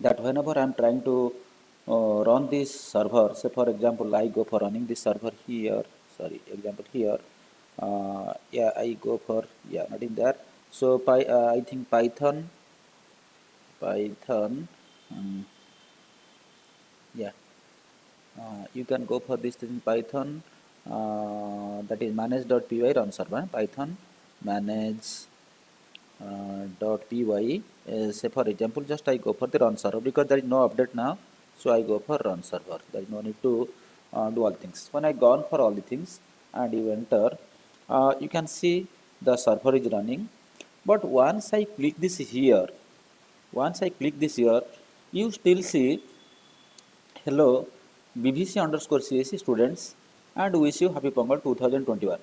that whenever I'm trying to run this server, say for example I go for running this server here, sorry, example here, yeah, I go for, yeah, not in there. So I think Python, um, yeah, you can go for this in Python, that is manage.py run server, Python manage .py. Say for example, just I go for the run server because there is no update now, so I go for run server. There is no need to do all things. When I gone for all the things and you enter, you can see the server is running. But once I click this here, you still see hello BBC underscore CSC students and wish you happy Pongal 2021.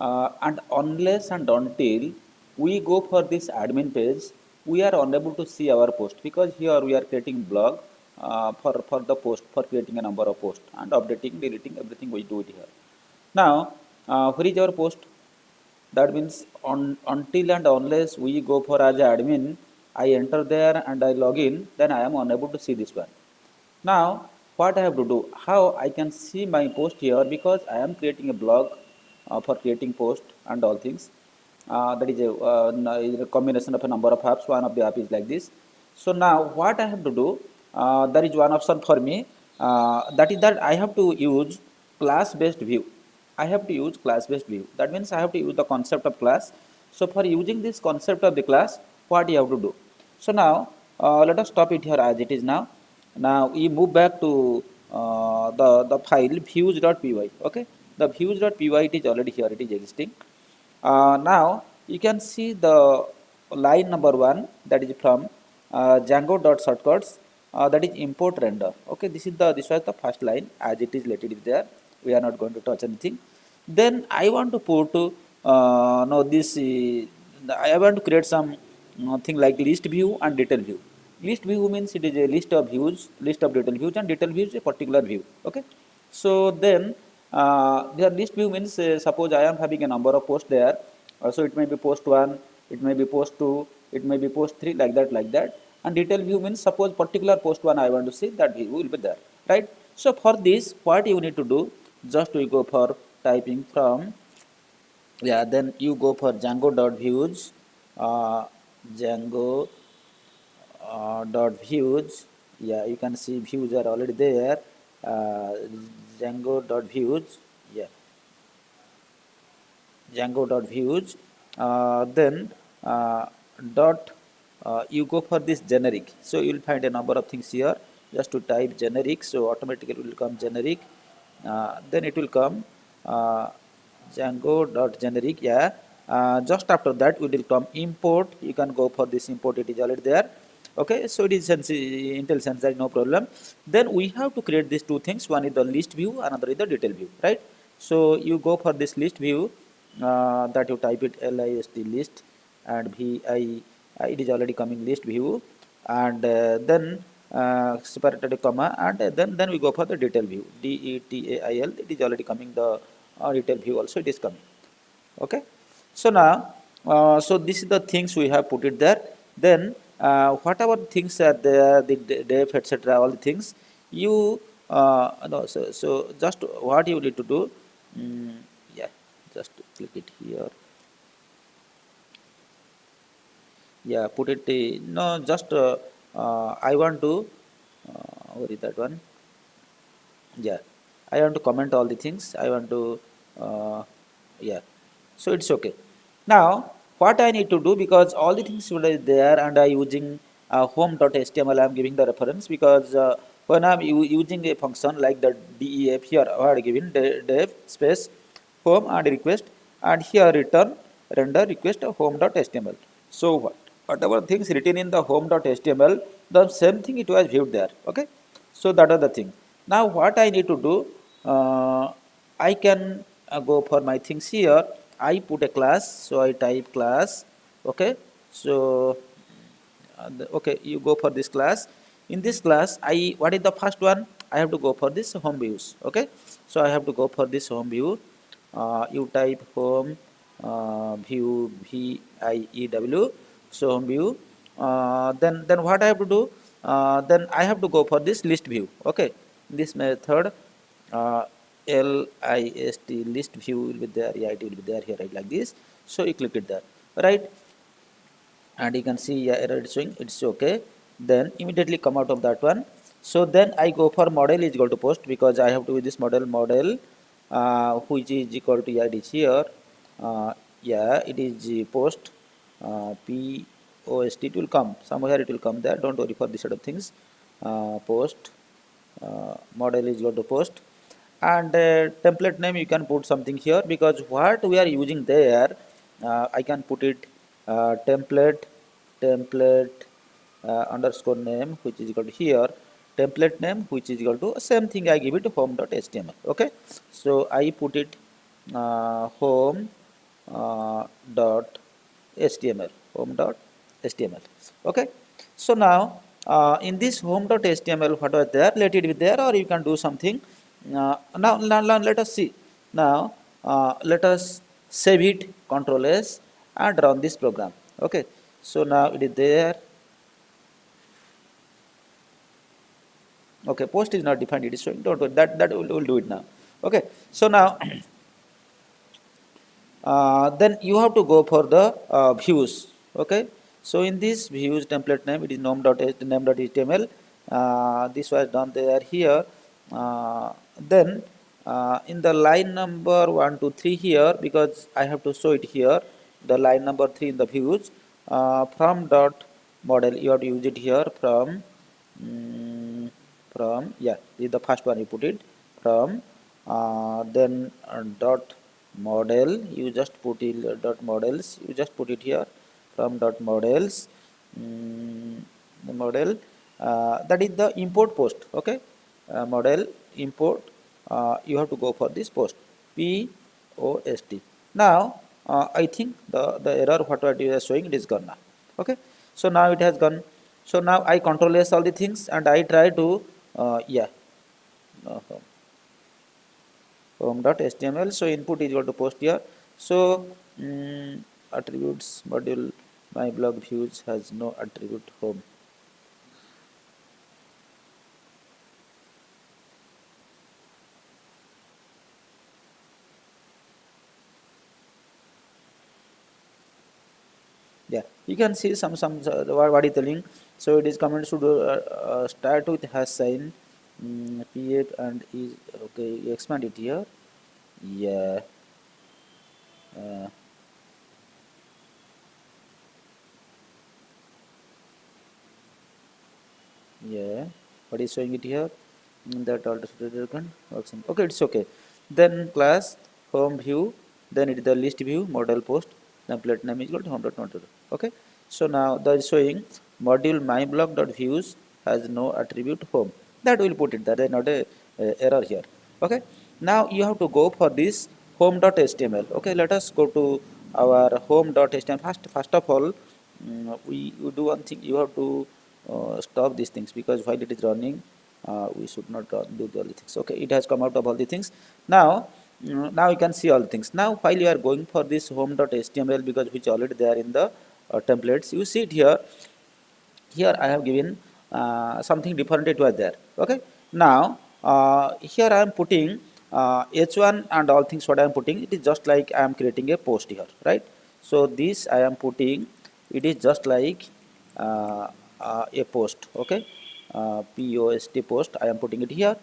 And unless and until we go for this admin page, we are unable to see our post because here we are creating blog for the post, for creating a number of posts and updating, deleting, everything we do it here. Now, where is our post? That means until and unless we go for as admin, I enter there and I log in, then I am unable to see this one. Now, what I have to do? How I can see my post here because I am creating a blog for creating post and all things. That is a combination of a number of apps. One of the app is like this. So now, what I have to do? There is one option for me. That is that I have to use class-based view. I have to use class-based view. That means I have to use the concept of class. So for using this concept of the class, what you have to do? So now, let us stop it here as it is now. Now we move back to the file views.py. Okay, the views.py, it is already here, it is existing. Now you can see the line number one, that is from Django.shortcuts, that is import render. Okay, this was the first line as it is, let it is there. We are not going to touch anything. Then I want to put no this I want to create some thing like list view and detail view. List view means it is a list of views, list of detail views, and detail view is a particular view. Okay, so then the list view means suppose I am having a number of posts there. So it may be post 1, it may be post 2, it may be post 3, like that, like that. And detail view means suppose particular post 1 I want to see, that view will be there, right? So for this, what you need to do, just we go for typing from, yeah, then you go for Django.views, Django dot views. Yeah, you can see views are already there. uh, Django dot views, yeah, Django dot views. Then dot you go for this generic, so you will find a number of things here. Just to type generic, so automatically it will come generic. Then it will come uh, Django dot generic, yeah. Just after that it will come import. You can go for this import, it is already there. Okay, so it is IntelliSense, there is no problem. Then we have to create these two things. One is the list view, another is the detail view, right? So you go for this list view, that you type it list and it is already coming list view, and then separated comma, and then we go for the detail view, detail. It is already coming the detail view also, it is coming. Okay, so now so this is the things we have put it there. Then whatever things are there, the def, etc., all the things you no, so just what you need to do, yeah, just click it here, yeah, put it no, just I want to what is that one, yeah, I want to comment all the things, I want to uh, yeah, so it's okay. Now what I need to do, because all the things should be there and I using home.html, I'm giving the reference because when I'm using a function like the def, here I had given def space home and request, and here return render request of home.html. So whatever things written in the home.html, the same thing it was viewed there. Okay, so that are the thing. Now what I need to do, uh, I can go for my things here. I put a class, so I type class. Okay, so okay, you go for this class. In this class, I what is the first one, I have to go for this home views. Okay, so I have to go for this home view. You type home view, VIEW, so home view. Then what I have to do, then I have to go for this list view. Okay, this method uh, list list view will be there, yeah, it will be there here, right, like this. So you click it there, right, and you can see, yeah, error is showing, it's okay. Then immediately come out of that one. So then I go for model is equal to post, because I have to use this model which is equal to, yeah, it is here, uh, yeah, it is post, post, it will come somewhere, it will come there, don't worry for this sort of things. Post, model is equal to post, and template name you can put something here, because what we are using there, I can put it template underscore name, which is equal to here template name, which is equal to same thing, I give it home.html. Okay, so I put it home dot html, home.html. Okay, so now in this home.html, what was there, let it be there, or you can do something. Now let us see. Now let us save it, Control S, and run this program. Okay, so now it is there. Okay, post is not defined, it is showing, don't worry, that will do it now. Okay, so now then you have to go for the views. Okay, so in this views template name, it is name.html. This was done there here. Then in the line number 1 to 3 here, because I have to show it here, the line number 3 in the views, from dot model, you have to use it here, from, yeah, this is the first one, you put it from, then dot model, you just put it, dot models, you just put it here, from dot models, the model, that is the import post. Okay, model import, you have to go for this post, post. Now I think the error what you are showing, it is gone now. Okay, so now it has gone. So now I control S all the things, and I try to yeah, uh, home.html. So input is equal to post here. So attributes module, my blog views has no attribute home. Yeah, you can see some what is the link. So it is command should start with hash sign, pf, and is okay, you expand it here. Yeah, uh, yeah, what is showing it here, that alternative can works in. Okay, it's okay. Then class home view, then it is the list view, model post, template name is equal to home.model. Okay, so now the is showing module myblog.views has no attribute home, that will put it, that is not a error here. Okay, now you have to go for this home.html. Okay, let us go to our home.html. First of all, we do one thing, you have to stop these things, because while it is running, we should not do all the things. Okay, it has come out of all the things. Now now you can see all the things. Now while you are going for this home.html, because which already there in the templates, you see it here. Here I have given something different, it was there. Okay, now here I am putting h1 and all things, what I am putting, it is just like I am creating a post here, right? So this I am putting, it is just like a post. Okay, post post, I am putting it here.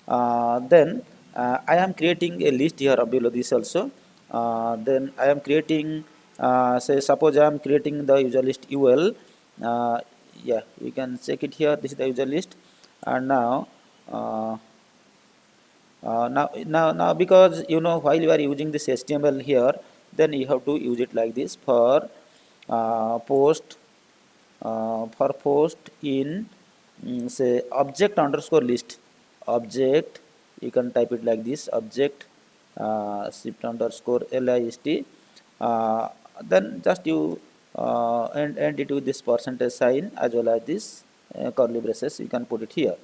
Then I am creating a list here below this also. Then I am creating, say suppose I am creating the user list ul. uh, yeah, you can check it here, this is the user list. And now because you know, while you are using this HTML here, then you have to use it like this for post, for post in say object underscore list, object, you can type it like this, object shift underscore list, then just you end it with this percentage sign, as well as this curly braces, you can put it here,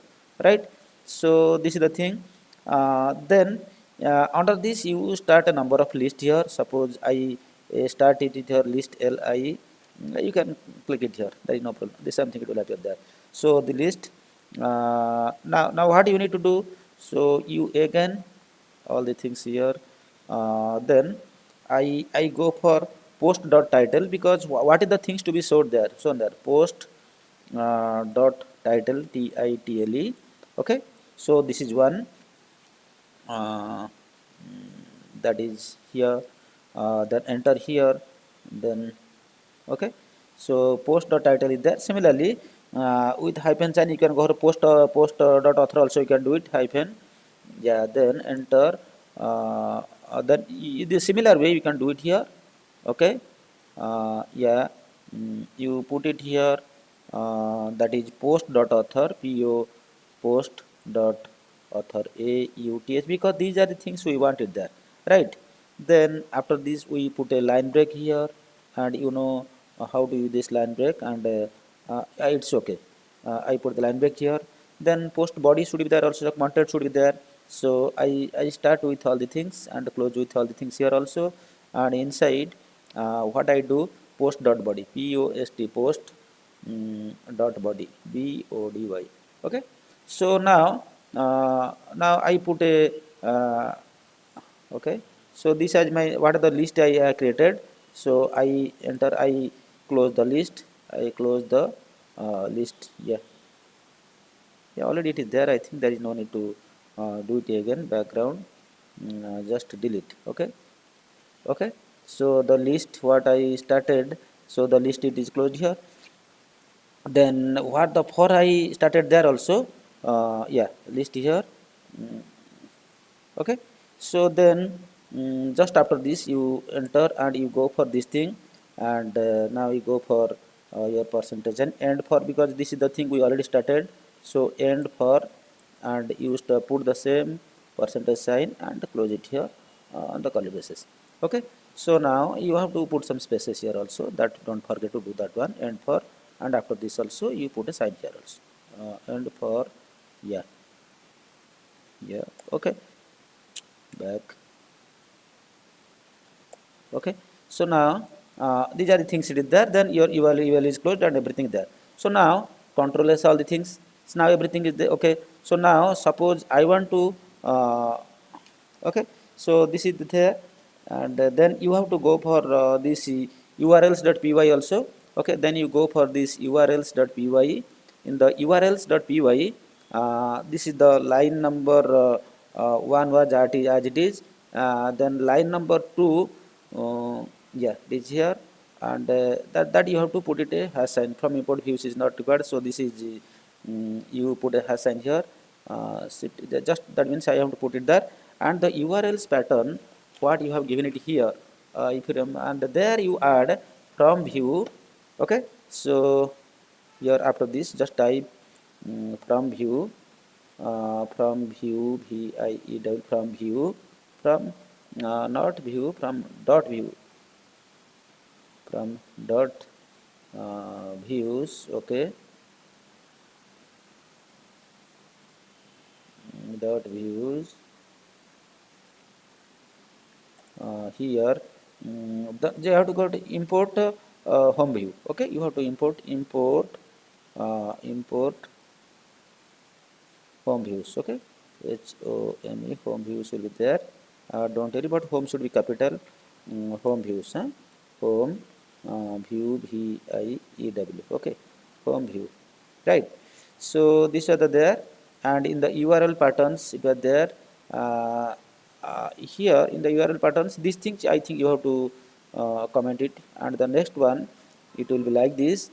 right? So this is the thing. Then under this you start a number of list here. Suppose I start it with your list li, You can click it here, there is no problem, the same thing it will appear there. So the list, now what you need to do, so you again all the things here, then I go for post dot title, because what is the things to be showed there, shown there, post dot title, title, okay. So this is one, uh, that is here, then enter here, then okay. So post dot title is there. Similarly, with hyphen sign you can go for post dot author also, you can do it hyphen, yeah, then enter, then the similar way you can do it here, okay. Yeah, you put it here, that is post dot author, po post dot author, auth, because these are the things we wanted there, right. Then after this we put a line break here, and you know how to use this line break, and it's okay. I put the line break here. Then post body should be there also, the content should be there. So I start with all the things and close with all the things here also. And inside, what I do, post dot body, post post, dot body, body, okay. So now I put a, okay. So this is my, what are the list I created. So I enter, I close the list, I close the list, yeah, yeah, already it is there, I think there is no need to do it again, background, just delete, okay. Okay, so the list what I started, so the list it is closed here. Then what the for I started there also, yeah, list here, mm, okay. So then, just after this you enter and you go for this thing, and now you go for your percentage and end for, because this is the thing we already started. So end for, and you put the same percentage sign and close it here, on the curly braces, okay. So now you have to put some spaces here also, that don't forget to do that one, end for, and after this also you put a sign here also, end for, yeah, yeah, okay, back, okay. So now, these are the things it is there, then your UL is closed and everything there. So now control S all the things, so now everything is there, okay. So now suppose I want to, okay, so this is there, and then you have to go for this urls.py also, okay. Then you go for this urls.py. In the urls.py, this is the line number, one was as it is, then line number two, yeah, it is here, and that you have to put it a hash sign, from import views is not required, so this is, you put a hash sign here, just that means I have to put it there. And the URLs pattern what you have given it here, if you and there you add from view, okay. So here after this just type, from view, from view, VIE, from view, from, not view, from dot view, from dot views, okay, dot views, here, they have to go to import home view, okay. You have to import home views, okay. HOME, home views will be there, don't worry, but home should be capital, home views, huh? Home, view, VIEW, okay, home view, right. So these are the there, and in the URL patterns it was there, here in the URL patterns, these things I think you have to comment it. And the next one, it will be like this,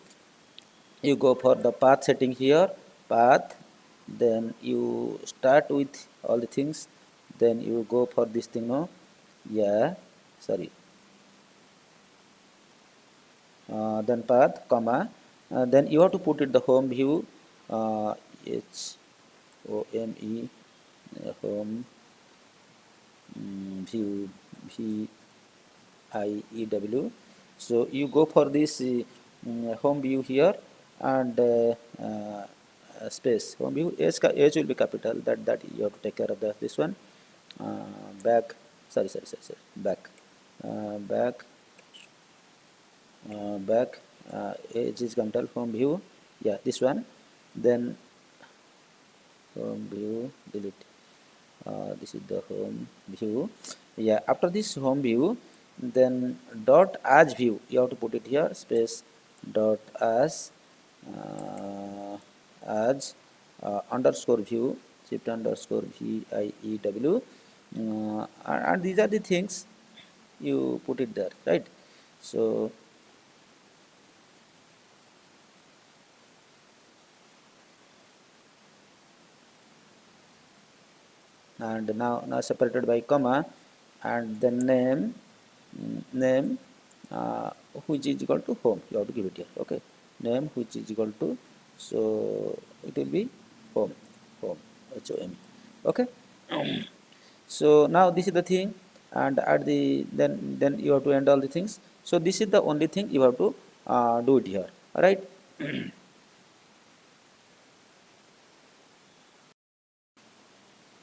you go for the path setting here, path, then you start with all the things, then you go for this thing, no, yeah, sorry, then path, comma, then you have to put it the home view, HOME, home, view, VIEW. So you go for this home view here, and space home view, H will be capital, that you have to take care of this one, back, sorry, back, back, back, horizontal home view, yeah, this one. Then home view, delete, this is the home view, yeah. After this home view, then dot as view, you have to put it here, space dot uh, as underscore view, shift underscore view, and these are the things you put it there, right? So and now separated by comma, and then name, uh, which is equal to home, you have to give it here, okay? Name which is equal to, so it will be home, home, home, okay? So now this is the thing, and at the then you have to end all the things. So this is the only thing you have to do it here, all right?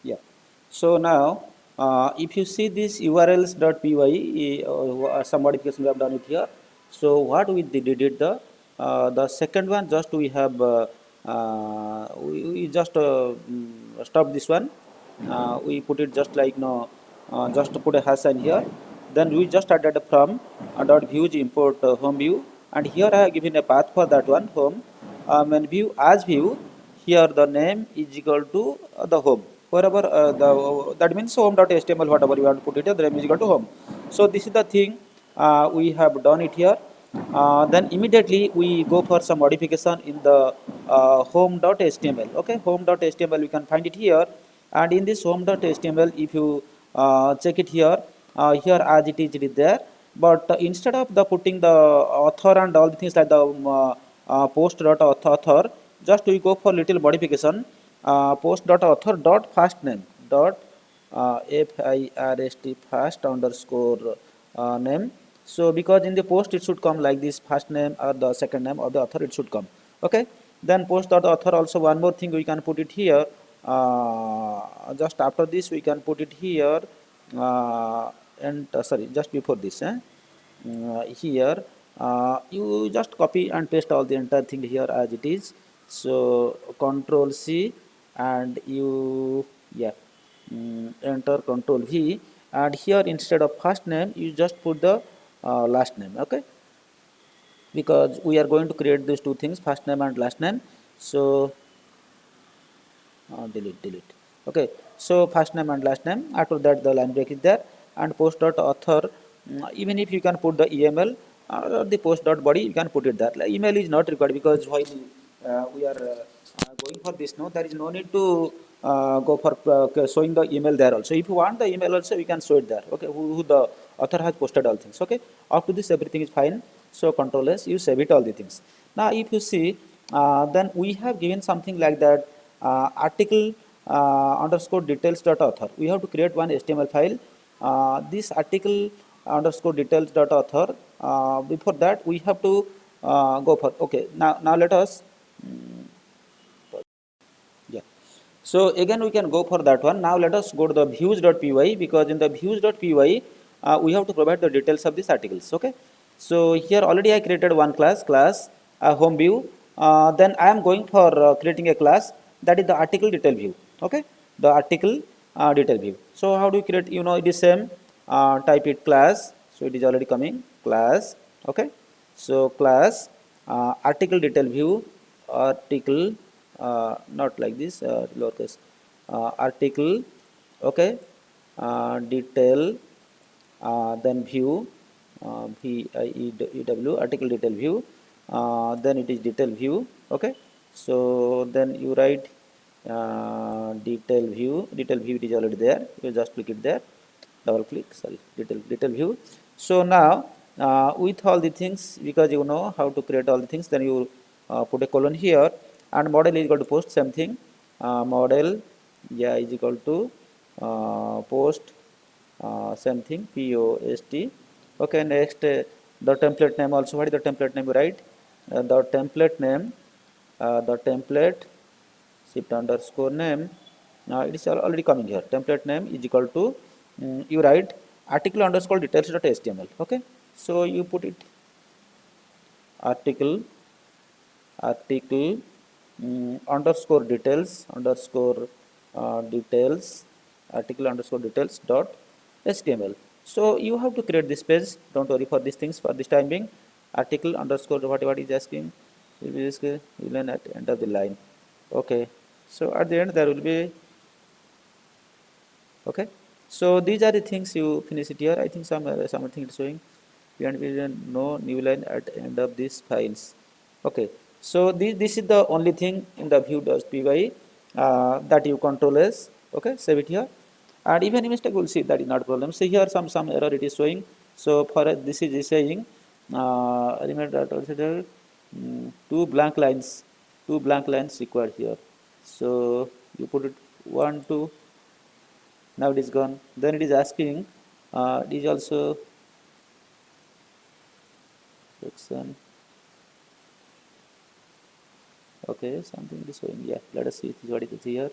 Yeah. So now, if you see this urls.py, some modification we have done it here. So what we did the second one, just we have we just stop this one. We put it just like no, just to put a hash sign here. Then we just added from dot views import home view, and here I have given a path for that one home. When view as view, here the name is equal to the home, wherever that means home.html, whatever you want to put it here, the name is equal to home. So this is the thing we have done it here. Then immediately we go for some modification in the home.html, okay? Home.html, you can find it here, and in this home.html, if you check it here, here as it is there, but instead of the putting the author and all the things like the post.author, just we go for little modification, post.author dot first name dot first first underscore name. So because in the post it should come like this, first name or the second name of the author, it should come, okay? Then post.author, also one more thing we can put it here, just after this we can put it here, and sorry, just before this, here you just copy and paste all the entire thing here as it is. So control C, and you, yeah, enter control V, and here instead of first name you just put the last name, okay? Because we are going to create these two things, first name and last name. So delete, okay? So first name and last name, after that the line break is there, and post dot author, even if you can put the EML or the post dot body, you can put it there. Like, email is not required, because while we are going for this, no, there is no need to go for showing the email there also. If you want the email also, we can show it there, okay? Who the author has posted all things, okay? After this everything is fine. So control S, you save it all the things. Now if you see, then we have given something like that, article underscore details dot author. We have to create one HTML file. This article underscore details dot author. Before that, we have to go for, okay. Now let us, yeah. So again we can go for that one. Now let us go to the views.py, because in the views.py we have to provide the details of these articles, okay? So here already I created one class home view. Then I am going for creating a class, that is the article detail view, okay? The article detail view. So how do you create? You know, it is same. Type it class. So it is already coming class, okay? So class article detail view, article, not like this, lowercase, article, okay, detail, then view, VIEW, article detail view, then it is detail view, okay? So then you write detail view, it is already there, you just click it there, double click, sorry, detail view. So now with all the things, because you know how to create all the things, then you put a colon here, and model is equal to post, same thing, model, yeah, is equal to post, same thing, post, okay? Next, the template name also, what is the template name? You write the template name, the template, shift underscore name, it is already coming here, template name is equal to, you write article underscore details.html, okay? So you put it, article article underscore details details article underscore details dot html. So you have to create this page. Don't worry for these things for this time being. Article underscore what is asking will be this line at end of the line. Okay, so at the end there will be okay. So these are the things you finish it here. I think something is showing and we don't no new line at end of these files. Okay, so this is the only thing in the view.py that you control as. Okay, save it here, and even a mistake will see that is not a problem. So here some error it is showing. So for this is saying remember that also two blank lines required here. So you put it 1 2, now it is gone. Then it is asking it is also section. Okay, something is showing. Yeah, let us see what it is here.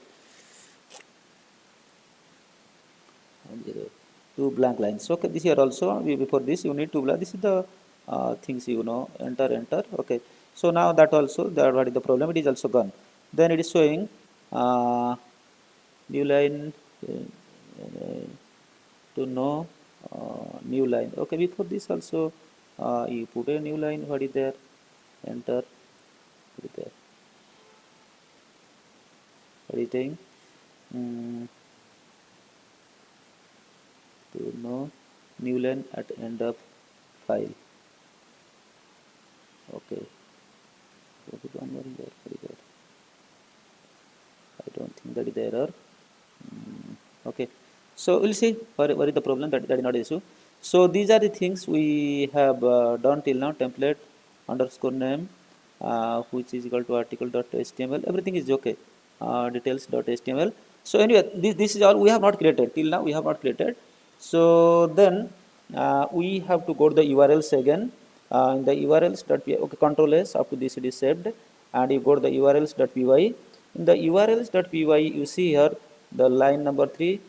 Two blank lines. Okay, this here also before this you need two blank. This is the things you know. Enter. Okay. So now that also that what is the problem? It is also gone. Then it is showing new line to know new line. Okay, before this also you put a new line. What is there? Enter. Put it there. What is saying? To know new line at end of file. Okay. Put one more here. What is there? I don't think that is the error. Okay. So we'll see what is the problem. That is not the issue. So these are the things we have done till now. Template underscore name which is equal to article.html. Everything is okay. Details.html. So anyway, this is all we have not created till now. We have not created. So then we have to go to the URLs again. In the URLs.py, okay, Control S up to this it is saved, and you go to the URLs.py. In the URLs.py, you see here the line number 3.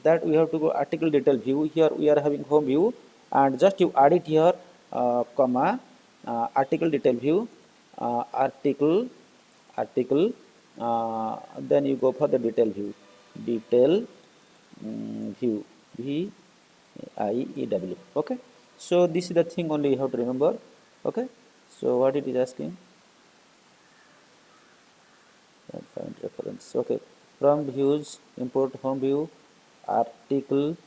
That we have to go article detail view. Here we are having home view, and just you add it here, comma article detail view, article. Then you go for the detail view, view. VIEW. Okay, so this is the thing only you have to remember. Okay, so what it is asking, find reference. Okay, from views import home view, article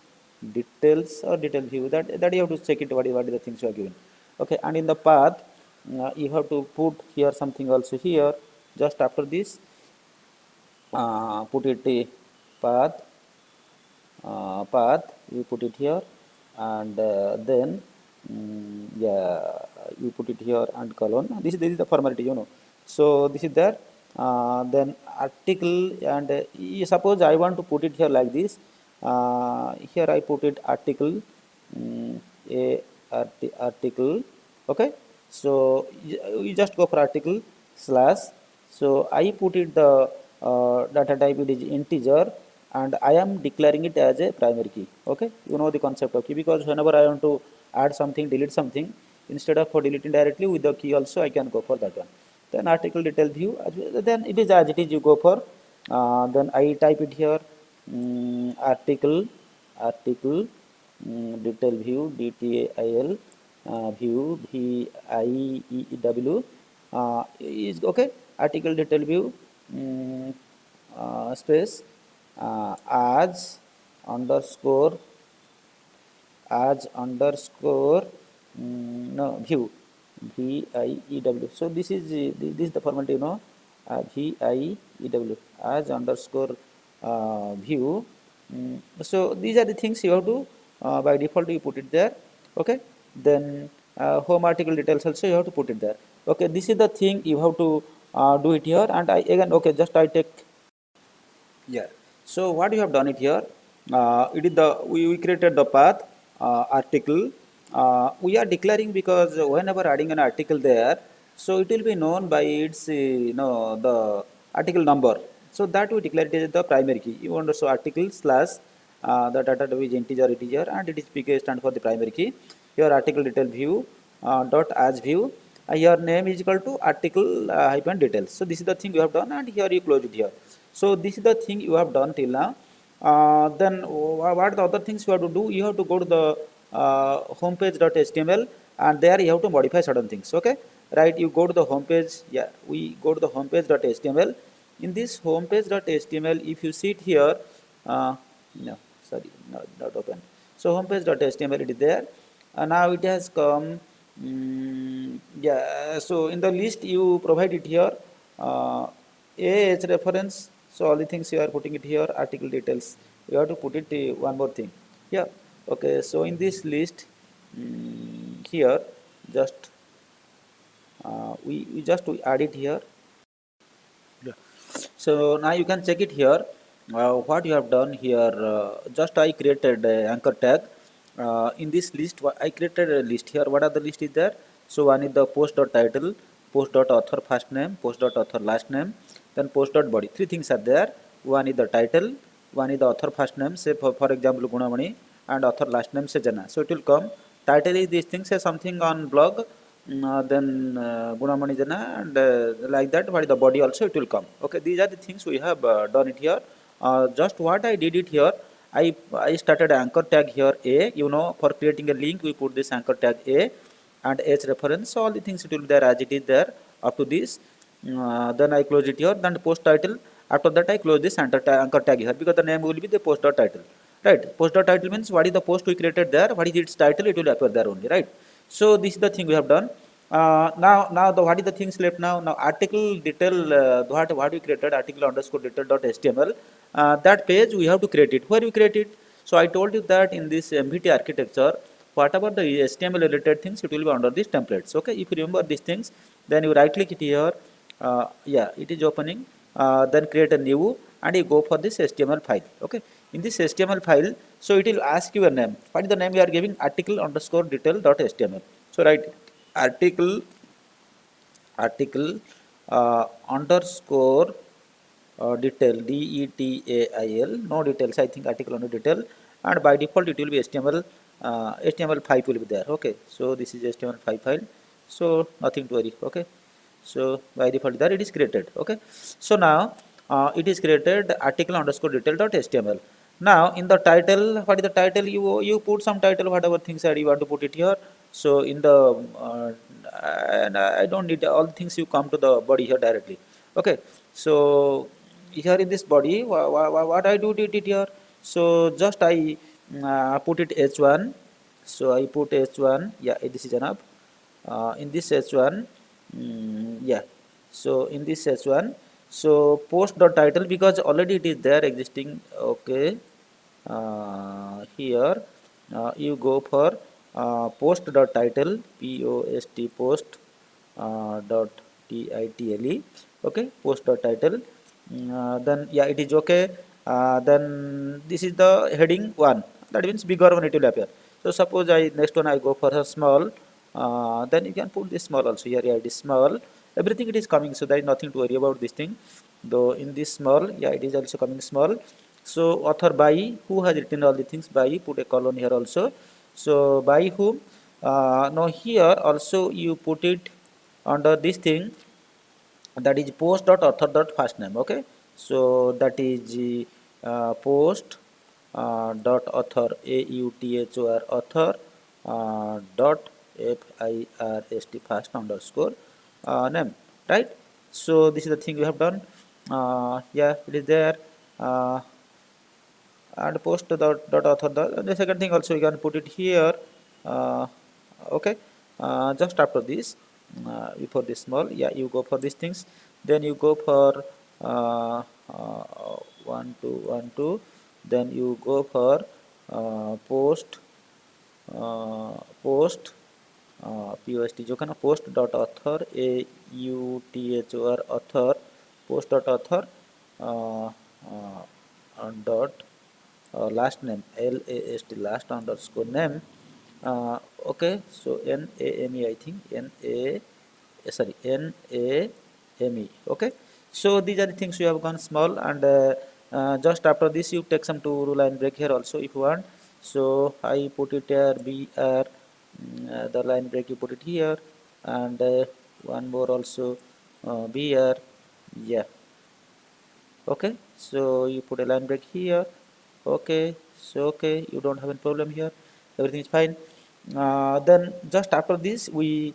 details or detail view. That you have to check it what is the things you are given. Okay, and in the path you have to put here something also here. Just after this put it path you put it here, and then yeah, you put it here and colon. This is the formality, you know. So this is there. Then article, and suppose I want to put it here like this. Here I put it article, article. Okay, so you just go for article slash. So I put it the data type it is integer, and I am declaring it as a primary key. Okay, you know the concept of key, because whenever I want to add something, delete something, instead of for deleting directly with the key also, I can go for that one. Then article detail view, then it is as it is you go for. Then I type it here, article detail view, detail view, VIEW is okay. Article detail view space as underscore no view, VIEW. So this is the format, you know, VIEW as underscore view. So these are the things you have to by default you put it there. Okay, then home article details also you have to put it there. Okay, this is the thing you have to do it here. And I again, okay, just I take, yeah. So what you have done it here, it is the we created the path article. We are declaring because whenever adding an article there, so it will be known by its the article number. So that we declare it as the primary key. You want so article slash the data type is integer, and it is PK stand for the primary key. Your article detail view dot as view. your name is equal to article hyphen details. So this is the thing you have done, and here you close it here. So this is the thing you have done till now. Then what the other things you have to do? You have to go to the homepage.html, and there you have to modify certain things. Okay, right? You go to the homepage. Yeah, we go to the homepage.html. In this homepage.html, if you see it here, no, sorry, not open. So homepage.html, it is there. Now it has come. Yeah, so in the list you provide it here. AH reference. So all the things you are putting it here. Article details. You have to put it one more thing. Yeah. Okay. So in this list, here, just we just add it here. Yeah. So now you can check it here. What you have done here, just I created a anchor tag. In this list, I created a list here. What are the list is there? So one is the post dot title, post dot author first name, post dot author last name, then post dot body. Three things are there. One is the title, one is the author first name, say for example Gunamani, and author last name say Jana. So it will come. Title is these things, say something on blog, then Gunamani Jana, and like that. What is the body also? It will come. Okay, these are the things we have done it here. Just what I did it here. I started anchor tag here A. You know, for creating a link, we put this anchor tag A and H reference. So all the things it will be there as it is there up to this. Then I close it here. Then post title. After that, I close this anchor tag here because the name will be the post dot title. Right. Post dot title means what is the post we created there. What is its title? It will appear there only. Right. So this is the thing we have done. Now the what is the things left now? Now article detail what we created, article underscore detail dot html. That page we have to create it. Where we create it? So I told you that in this MVT architecture, whatever the HTML related things, it will be under these templates. Okay, if you remember these things, then you right click it here. Yeah, it is opening. Then create a new, and you go for this HTML file. Okay, in this HTML file, so it will ask you a name. What is the name you are giving? Article underscore detail dot html. So write article underscore detail detail, no details, I think article only detail, and by default it will be HTML. HTML5 will be there. Okay, so this is HTML5 file, so nothing to worry. Okay, so by default there it is created. Okay, so now it is created article underscore detail dot html. Now in the title, what is the title? You put some title, whatever things that you want to put it here. So in the and I don't need all the things, you come to the body here directly. Okay, so here in this body, what I do did it here. So just I put it h1. So I put h1. Yeah, this is enough. In this h1, yeah. So in this h1, so post dot title, because already it is there existing. Okay, here you go for post dot title, post dot title. Okay, post dot title. Then yeah, it is okay. Then this is the heading 1, that means bigger one it will appear. So suppose I next one I go for a small, then you can put this small also here. Yeah, it is small, everything it is coming, so there is nothing to worry about this thing. Though in this small, yeah, it is also coming small. So author by, who has written all the things, by, put a colon here also. So by whom, now here also you put it under this thing, that is post dot author dot first name. Okay, so that is post dot author, author dot first first underscore name, right? So this is the thing we have done. Yeah, it is there. And post dot author, the second thing also you can put it here. uh, okay, just after this, before this small, yeah, you go for these things, then you go for 1 2 1 2, then you go for post post post जो का ना post dot author, author, post dot author dot last name, last, last underscore name. Okay, so name, I think name. Okay, so these are the things you have gone small, and just after this you take some two line break here also if you want. So I put it here, br, the line break you put it here, and one more also be here. Yeah, okay, so you put a line break here. Okay, so okay, you don't have any problem here, everything is fine. Then just after this we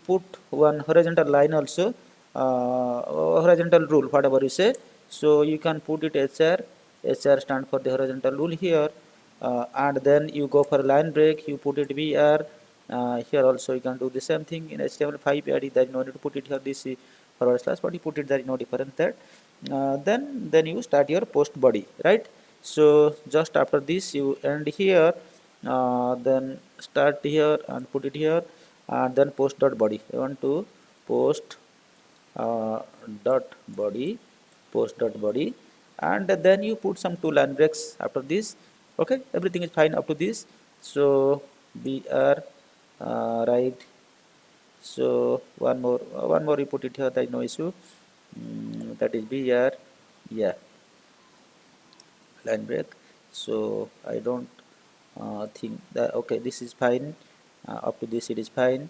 put one horizontal line also, horizontal rule whatever you say. So you can put it HR stand for the horizontal rule here, and then you go for line break, you put it BR. Here also you can do the same thing in HTML5 BRD. There is no need to put it here this forward slash, but you put it, there is no difference there. Then you start your post body, right? So just after this you end here, then start here and put it here, and then post dot body. I want to post uh, dot body, post dot body, and then you put some two line breaks after this. Okay, everything is fine up to this. So br right. So one more you put it here, there is no issue. That is br. Yeah, line break. So I don't think that, okay, this is fine. Up to this it is fine,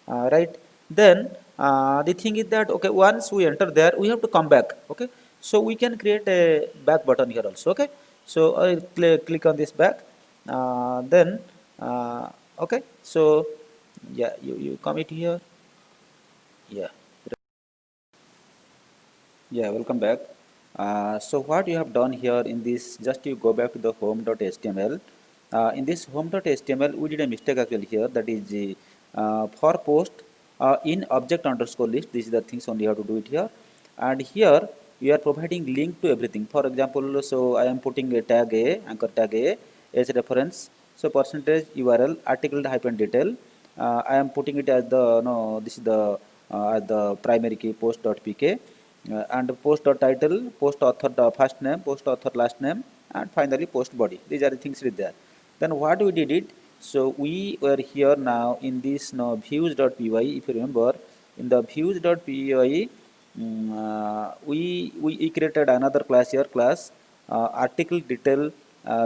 right? Then the thing is that, okay, once we enter there we have to come back. Okay, so we can create a back button here also. Okay, so I click on this back, then okay, so yeah, you come it here. Yeah, yeah, welcome back. So what you have done here in this, just you go back to the home.html. In this home.html, we did a mistake actually here. That is for post in object underscore list. This is the things only you have to do it here. And here we are providing link to everything. For example, so I am putting a tag A, anchor tag A as a reference. So percentage URL article hyphen detail. I am putting it as the, no, this is the as the primary key post.pk, and post title, post author the first name, post author last name, and finally post body. These are the things with there. Then what we did it, so we were here now in this now views.py. If you remember, in the views.py, we created another class here, class article detail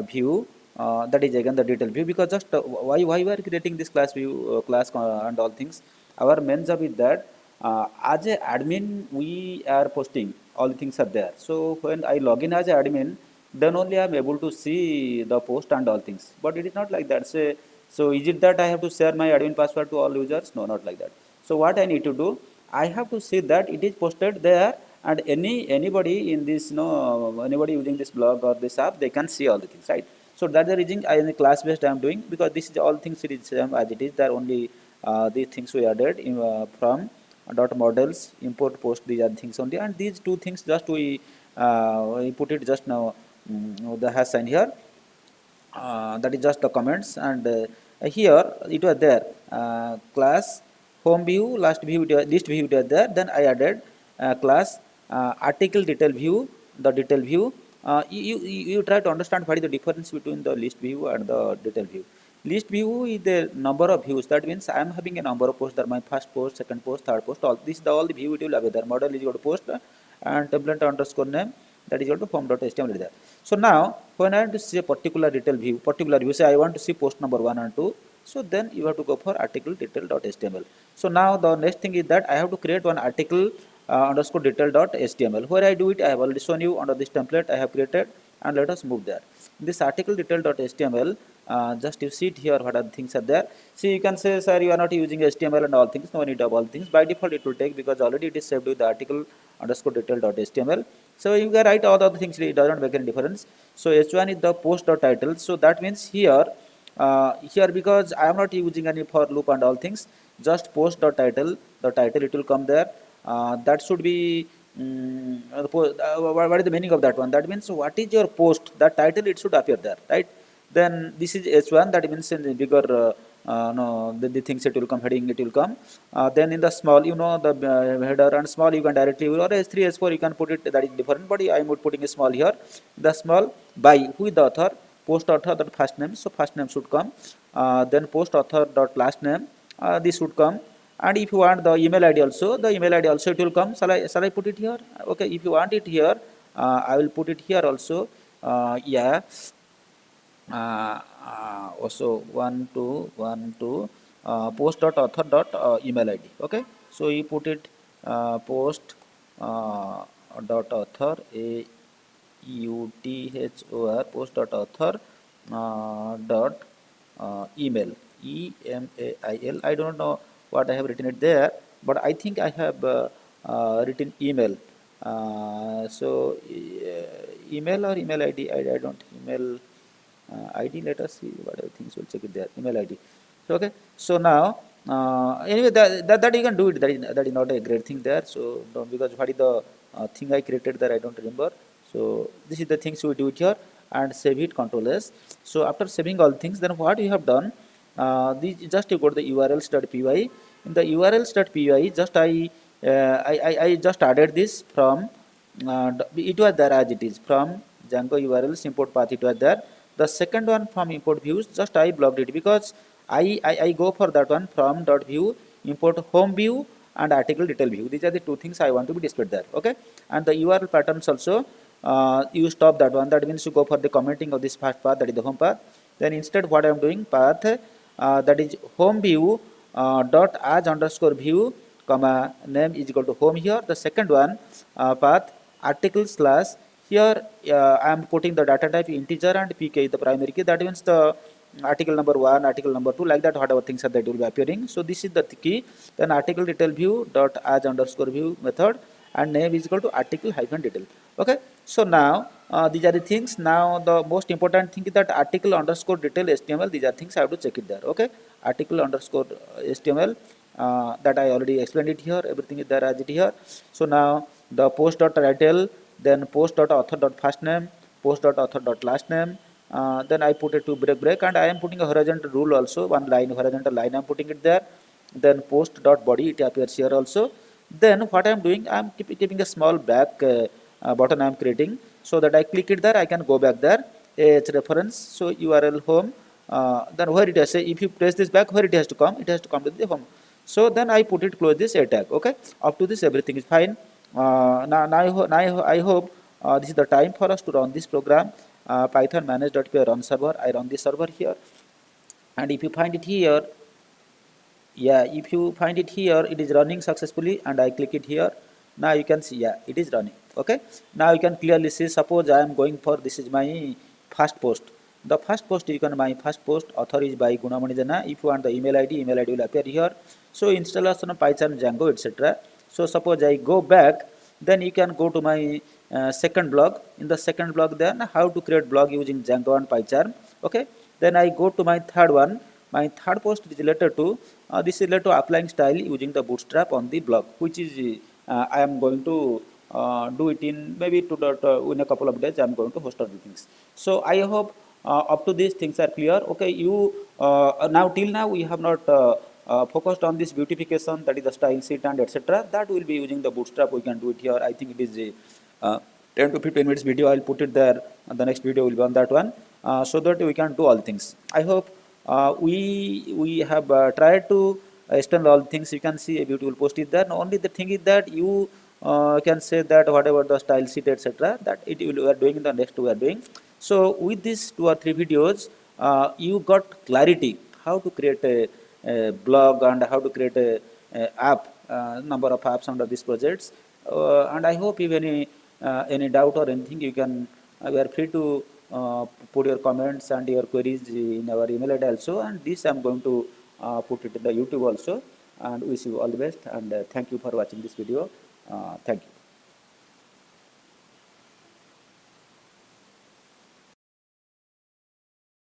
view. That is again the detail view, because just why we are creating this class view, class and all things. Our main job is that as a admin we are posting all the things are there. So when I log in as a admin, then only I am able to see the post and all things. But it is not like that. Say, so is it that I have to share my admin password to all users? No, not like that. So what I need to do, I have to see that it is posted there, and anybody in this, anybody using this blog or this app, they can see all the things, right? So that's the reason I, in the class based I am doing, because this is all things it is same as it is. There only these things we added in, from dot models import post, these are things only, and these two things just we put it just now, the hash sign here, that is just the comments. And here it was there, class home view, last view, list view, it was there. Then I added class article detail view, the detail view. You try to understand what is the difference between the list view and the detail view. List view is the number of views. That means I am having a number of posts. That my first post, second post, third post. All this, the all the view it will have there. Model is equal to post, and template underscore name, that is equal to form.html is there. So now when I want to see a particular particular view, say I want to see post number 1 and 2. So then you have to go for article detail.html. So now the next thing is that I have to create one article underscore detail.html. Where I do it, I have already shown you under this template I have created, and let us move there. This article detail.html, just you see it here what are the things are there. See, you can say, sir, you are not using HTML and all things. No need of all things. By default it will take, because already it is saved with the article underscore detail.html. So you can write all the other things, it does not make any difference. So h1 is the post.title. So that means here, here because I am not using any for loop and all things, just post.title, the title it will come there. That should be what is the meaning of that one? That means what is your post, that title it should appear there, right? Then this is h1, that means in the bigger no, the things it will come, heading it will come. Then in the small, the header and small you can directly, or h3 h4 you can put it, that is different, but I am putting a small here. The small by who is the author, post author, that first name, so first name should come. Then post author dot last name, this should come. And if you want the email id also, the email id also it will come. Shall I put it here? Okay, if you want it here, I will put it here also. Yeah, also 1 to 1 to post dot author dot email id. Okay, So you put it post dot author, author, post dot author dot email, email. I don't know what I have written it there, but I think I have written email. Email or email ID, I don't email ID. Let us see what other things. We'll check it there. Email ID. So okay. So now anyway, that you can do it. That is not a great thing there. So because what is the thing I created there, I don't remember. So this is the things we do it here and save it. Control S. So after saving all things, then what you have done? This just you go to the urls.py. In the urls.py, just I just added this from it was there as it is from Django URLs import path, it was there. The second one from import views, just I blocked it because I go for that one from dot view import home view and article detail view. These are the two things I want to be displayed there. Okay, and the URL patterns also you stop that one. That means you go for the commenting of this first path, that is the home path. Then instead what I am doing, path that is home view dot as underscore view comma name is equal to home here. The second one path article slash here I am putting the data type integer and pk the primary key. That means the article number 1, article number 2, like that whatever things are that will be appearing. So this is the key. Then article detail view dot as underscore view method and name is equal to article hyphen detail. Okay, so now these are the things. Now the most important thing is that article underscore detail HTML. These are things I have to check it there. Okay, article underscore HTML that I already explained it here. Everything is there as it here. So now the post dot title, then post dot author dot first name, post dot author dot last name. Then I put it to break and I am putting a horizontal rule also, one line horizontal line I am putting it there. Then post dot body, it appears here also. Then what I am doing, I am keeping a small back button I am creating, so that I click it there, I can go back there. It's reference, so URL home. Then where it has say, if you press this back, where it has to come? It has to come to the home. So then I put it close this a tag. Okay, up to this everything is fine. Now I hope this is the time for us to run this program. Python manage.py run server. I run this server here, and if you find it here, yeah, if you find it here, it is running successfully, and I click it here. Now you can see, yeah, it is running. Okay, now you can clearly see, suppose I am going for, this is my first post. The first post, you can, my first post author is by Gunamani Jana. If you want the email ID will appear here. So installation of Python, Django, etc. So suppose I go back, then you can go to my second blog. In the second blog, then how to create blog using Django and PyCharm. Okay, then I go to my third one. My third post is related to this is related to applying style using the Bootstrap on the blog, which is I am going to do it in maybe in a couple of days. I am going to host all the things. So I hope up to these things are clear. Okay, you now till now we have not focused on this beautification, that is the style sheet and etc. That will be using the Bootstrap. We can do it here. I think it is a 10 to 15 minutes video. I will put it there. And the next video will be on that one, so that we can do all things. I hope we have tried to extend all things. You can see a beautiful post is there. Now, only the thing is that you can say that whatever the style sheet etc. that it will we are doing in the next we are doing. So with these 2 or 3 videos, you got clarity how to create a blog and how to create a app, number of apps under these projects. And I hope if any doubt or anything, you can we are free to put your comments and your queries in our email ID also, and this I am going to put it in the YouTube also. And wish you all the best, and thank you for watching this video. Thank you.